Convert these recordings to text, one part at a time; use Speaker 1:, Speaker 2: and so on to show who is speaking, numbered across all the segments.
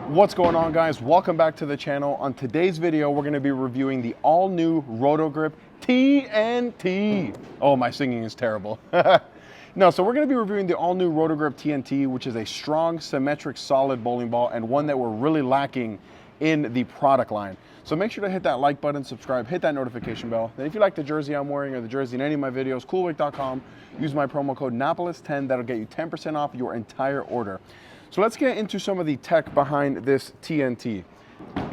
Speaker 1: What's going on, guys? Welcome back to the channel. On today's video, we're going to be reviewing the all-new Roto Grip TNT. Oh, my singing is terrible. No, so we're going to be reviewing the all-new Roto Grip TNT, which is a strong, symmetric, solid bowling ball, and one that we're really lacking in the product line. So make sure to hit that like button, subscribe, hit that notification bell. Then if you like the jersey I'm wearing or the jersey in any of my videos, coolwick.com, use my promo code Napoles10. That'll get you 10% off your entire order. So let's get into some of the tech behind this TNT.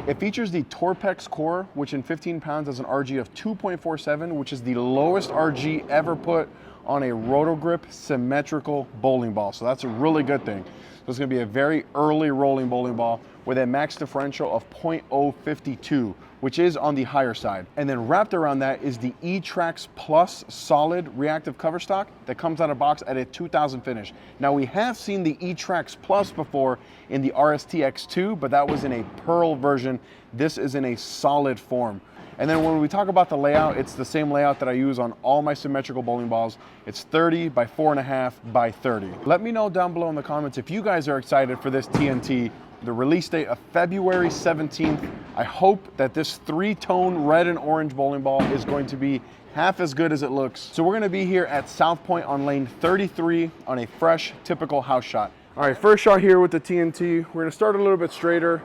Speaker 1: It features the Torpex core, which in 15 pounds has an RG of 2.47, which is the lowest RG ever put on a Roto Grip symmetrical bowling ball. So that's a really good thing. So it's gonna be a very early rolling bowling ball with a max differential of 0.052, which is on the higher side. And then wrapped around that is the E-Trax Plus solid reactive cover stock that comes out of box at a 2000 finish. Now we have seen the E-Trax Plus before in the RSTX2, but that was in a pearl version. This is in a solid form. And then when we talk about the layout, it's the same layout that I use on all my symmetrical bowling balls. It's 30 by 4.5 by 30. Let me know down below in the comments if you guys are excited for this TNT. The release date of February 17th. I hope that this three-tone red and orange bowling ball is going to be half as good as it looks. So we're gonna be here at South Point on lane 33 on a fresh, typical house shot. All right, first shot here with the TNT. We're gonna start a little bit straighter.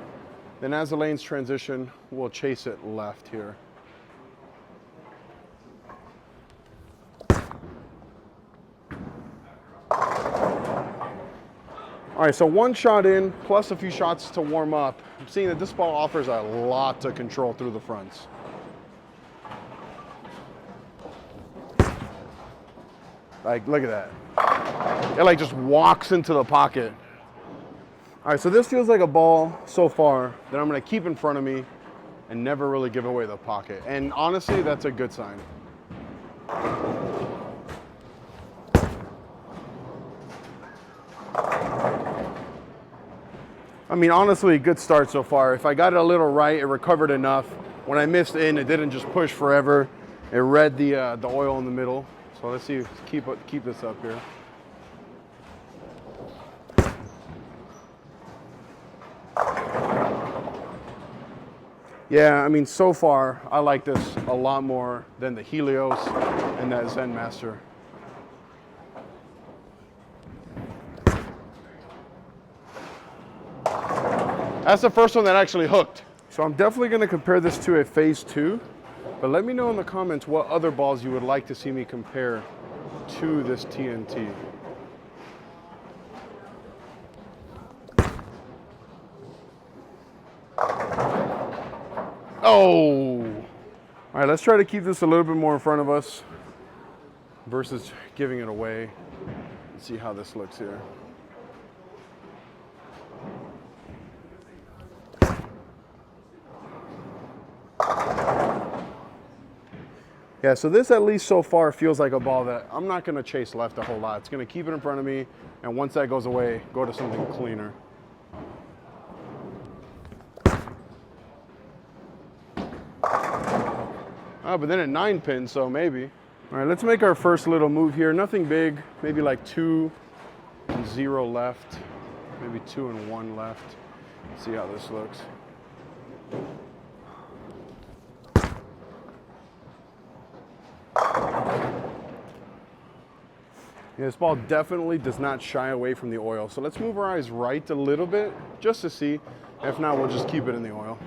Speaker 1: Then as the lanes transition, we'll chase it left here. All right, so one shot in, plus a few shots to warm up. I'm seeing that this ball offers a lot to control through the fronts. Like, look at that. It like just walks into the pocket. All right, so this feels like a ball so far that I'm gonna keep in front of me and never really give away the pocket. And honestly, that's a good sign. I mean, honestly, good start so far. If I got it a little right, it recovered enough. When I missed in, it didn't just push forever. It read the oil in the middle. So let's see, keep this up here. Yeah, I mean, so far, I like this a lot more than the Helios and that Zen Master. That's the first one that actually hooked. So I'm definitely gonna compare this to a Phase 2, but let me know in the comments what other balls you would like to see me compare to this TNT. Oh! All right, let's try to keep this a little bit more in front of us versus giving it away. Let's see how this looks here. Yeah, so this at least so far feels like a ball that I'm not gonna chase left a whole lot. It's gonna keep it in front of me, and once that goes away, go to something cleaner. Oh, but then at 9 pins, so maybe. All right, let's make our first little move here. Nothing big, maybe like 2 and 0 left, maybe 2 and 1 left. Let's see how this looks. Yeah, this ball definitely does not shy away from the oil. So let's move our eyes right a little bit just to see. If not, we'll just keep it in the oil.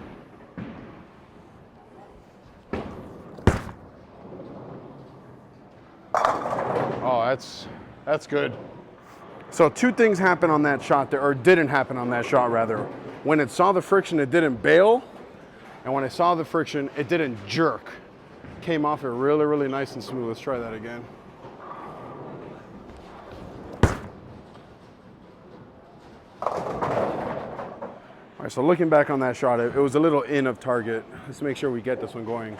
Speaker 1: Oh, that's good. So two things happened on that shot there, or didn't happen on that shot rather. When it saw the friction, it didn't bail. And when it saw the friction, it didn't jerk. Came off it really, really nice and smooth. Let's try that again. All right, so looking back on that shot, it was a little in of target. Let's make sure we get this one going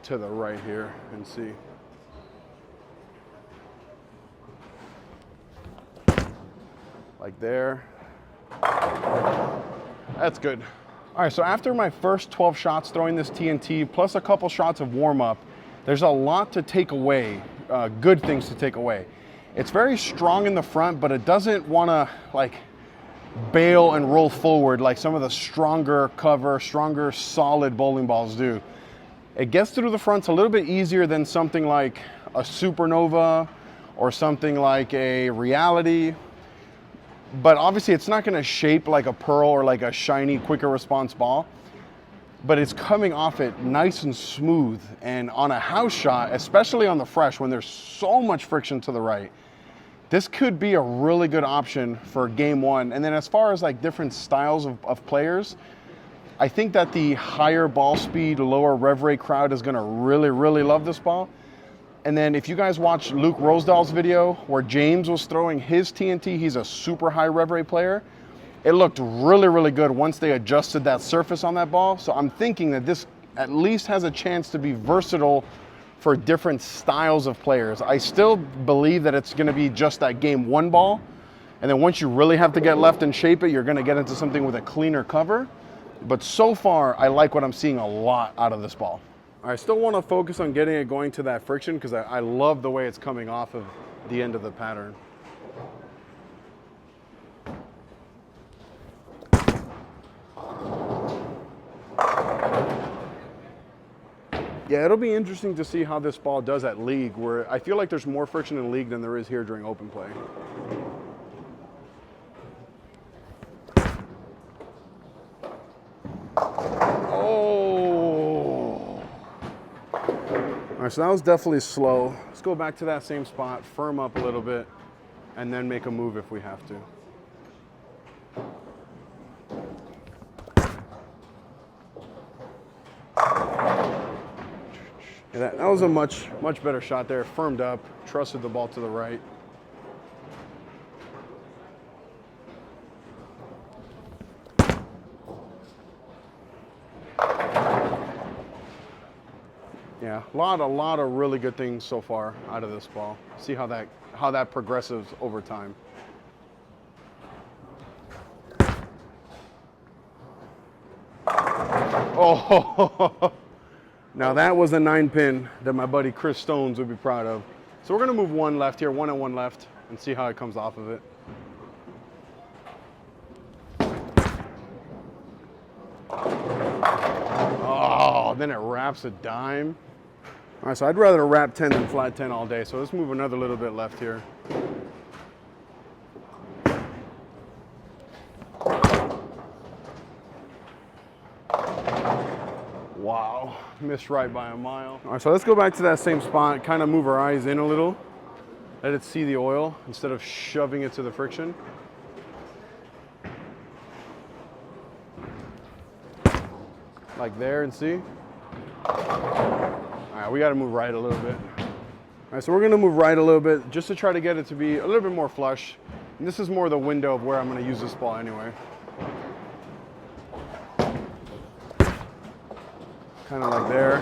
Speaker 1: to the right here and see. Like there. That's good. All right, so after my first 12 shots throwing this TNT, plus a couple shots of warm up, there's a lot to take away, good things to take away. It's very strong in the front, but it doesn't want to like bail and roll forward like some of the stronger cover, stronger solid bowling balls do. It gets through the fronts a little bit easier than something like a Supernova or something like a Reality. But obviously it's not gonna shape like a Pearl or like a shiny, quicker response ball. But it's coming off it nice and smooth. And on a house shot, especially on the fresh, when there's so much friction to the right, this could be a really good option for game one. And then as far as like different styles of players, I think that the higher ball speed, lower rev rate crowd is gonna really, really love this ball. And then if you guys watch Luke Rosedal's video where James was throwing his TNT, he's a super high rev rate player. It looked really, really good once they adjusted that surface on that ball. So I'm thinking that this at least has a chance to be versatile for different styles of players. I still believe that it's gonna be just that game one ball. And then once you really have to get left and shape it, you're gonna get into something with a cleaner cover. But so far, I like what I'm seeing a lot out of this ball. I still wanna focus on getting it going to that friction because I love the way it's coming off of the end of the pattern. Yeah, it'll be interesting to see how this ball does at league, where I feel like there's more friction in league than there is here during open play. Oh! All right, so that was definitely slow. Let's go back to that same spot, firm up a little bit, and then make a move if we have to. Yeah, that was a much better shot there. Firmed up, trusted the ball to the right. Yeah, a lot of really good things so far out of this ball. See how that progresses over time. Oh, now that was a 9-pin that my buddy Chris Stones would be proud of. So we're gonna move one left here, 1 and 1 left, and see how it comes off of it. Oh, then it wraps a dime. All right, so I'd rather wrap 10 than flat 10 all day. So let's move another little bit left here. Wow, missed right by a mile. All right, so let's go back to that same spot, kind of move our eyes in a little. Let it see the oil instead of shoving it to the friction. Like there, and see? All right, we gotta move right a little bit. All right, so we're gonna move right a little bit just to try to get it to be a little bit more flush. And this is more the window of where I'm gonna use this ball anyway. Kind of like there.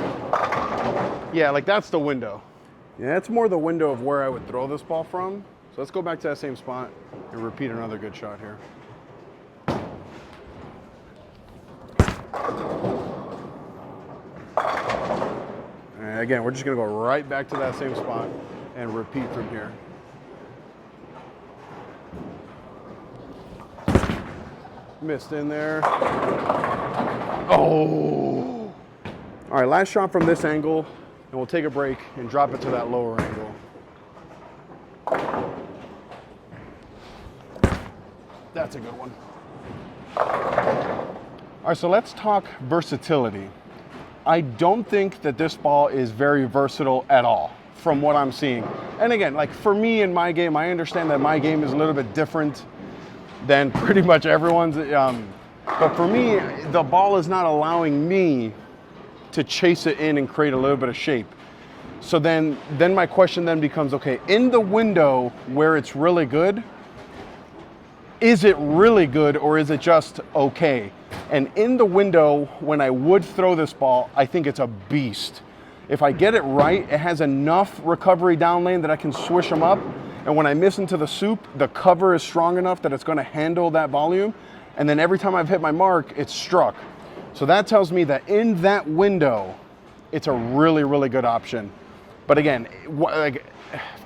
Speaker 1: Yeah, like that's the window. Yeah, that's more the window of where I would throw this ball from. So let's go back to that same spot and repeat another good shot here. And again, we're just gonna go right back to that same spot and repeat from here. Missed in there. Oh! All right, last shot from this angle, and we'll take a break and drop it to that lower angle. That's a good one. All right, so let's talk versatility. I don't think that this ball is very versatile at all from what I'm seeing. And again, like for me in my game, I understand that my game is a little bit different than pretty much everyone's. But for me, the ball is not allowing me to chase it in and create a little bit of shape. So then my question then becomes, okay, in the window where it's really good, is it really good or is it just okay? And in the window, when I would throw this ball, I think it's a beast. If I get it right, it has enough recovery down lane that I can swish them up. And when I miss into the soup, the cover is strong enough that it's gonna handle that volume. And then every time I've hit my mark, it's struck. So that tells me that in that window, it's a really, really good option. But again, like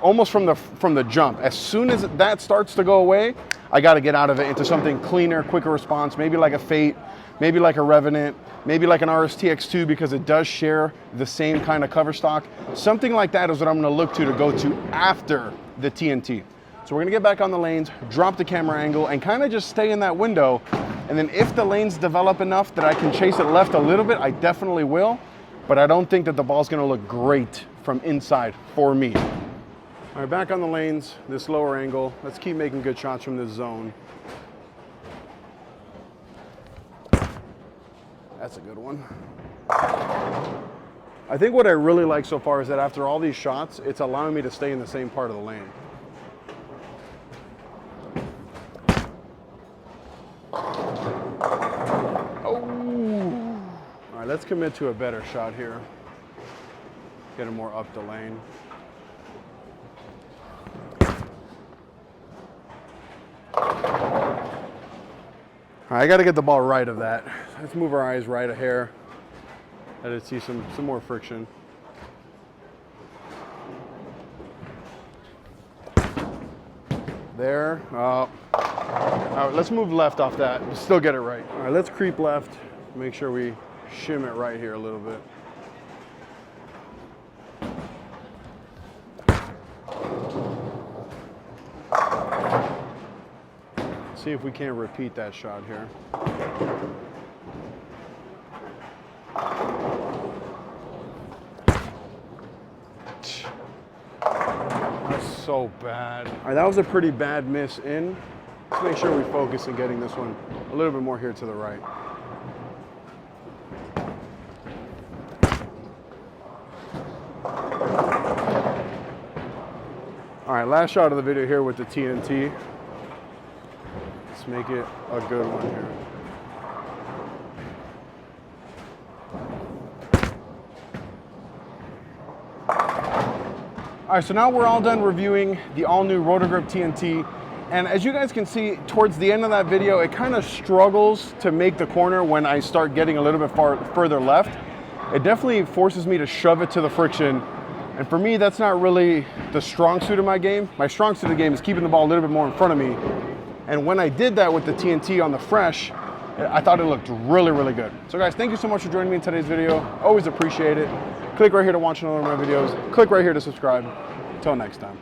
Speaker 1: almost from the jump, as soon as that starts to go away, I got to get out of it into something cleaner, quicker response, maybe like a Fate, maybe like a Revenant, maybe like an RSTX2 because it does share the same kind of cover stock. Something like that is what I'm going to look to go to after the TNT. So we're going to get back on the lanes, drop the camera angle, and kind of just stay in that window. And then if the lanes develop enough that I can chase it left a little bit, I definitely will. But I don't think that the ball's going to look great from inside for me. All right, back on the lanes, this lower angle. Let's keep making good shots from this zone. That's a good one. I think what I really like so far is that after all these shots, it's allowing me to stay in the same part of the lane. Oh! All right, let's commit to a better shot here. Get it more up the lane. All right, I got to get the ball right of that. Let's move our eyes right a hair. Let it see some more friction. There. All right, let's move left off that. Still get it right. All right, let's creep left. Make sure we shim it right here a little bit. See if we can't repeat that shot here. That's so bad. All right, that was a pretty bad miss in. Let's make sure we focus on getting this one a little bit more here to the right. All right, last shot of the video here with the TNT. Let's make it a good one here. All right, so now we're all done reviewing the all-new Roto Grip TNT. And as you guys can see, towards the end of that video, it kind of struggles to make the corner when I start getting a little bit further left. It definitely forces me to shove it to the friction. And for me, that's not really the strong suit of my game. My strong suit of the game is keeping the ball a little bit more in front of me. And when I did that with the TNT on the fresh, I thought it looked really, really good. So guys, thank you so much for joining me in today's video. Always appreciate it. Click right here to watch another of my videos. Click right here to subscribe. Until next time.